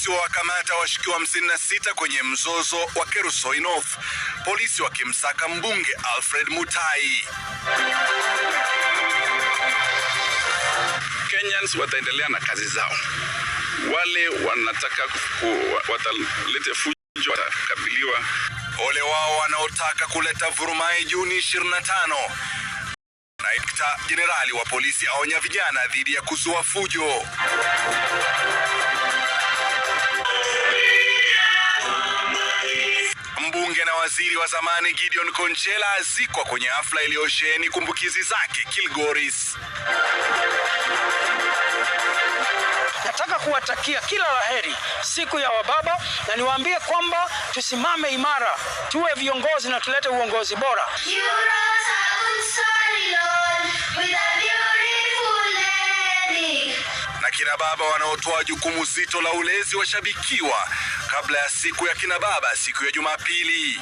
Polisi wakamata washukiwa 56 kwenye mzozo wa Kerusoy North. Polisi wakimsaka mbunge Alfred Mutai. Kenyans wataendelea na kazi zao. Wale wanataka watalete fujo watakabiliwa. Ole wao wanaotaka kuleta vurumai Juni 25. Naikta Jenerali wa polisi aonya vijana dhidi ya kuzua fujo. Mbunge na waziri wa zamani Gideon Konchela azikwa kwenye hafla iliyosheheni kumbukizi zake Kilgoris. Nataka kuwatakia kila laheri siku ya wababa, na niwaambie kwamba tusimame imara, tuwe viongozi na tulete uongozi bora. Na kina baba wanaotoa jukumu zito la ulezi washabikiwa kabla ya siku ya kina baba siku ya Jumapili.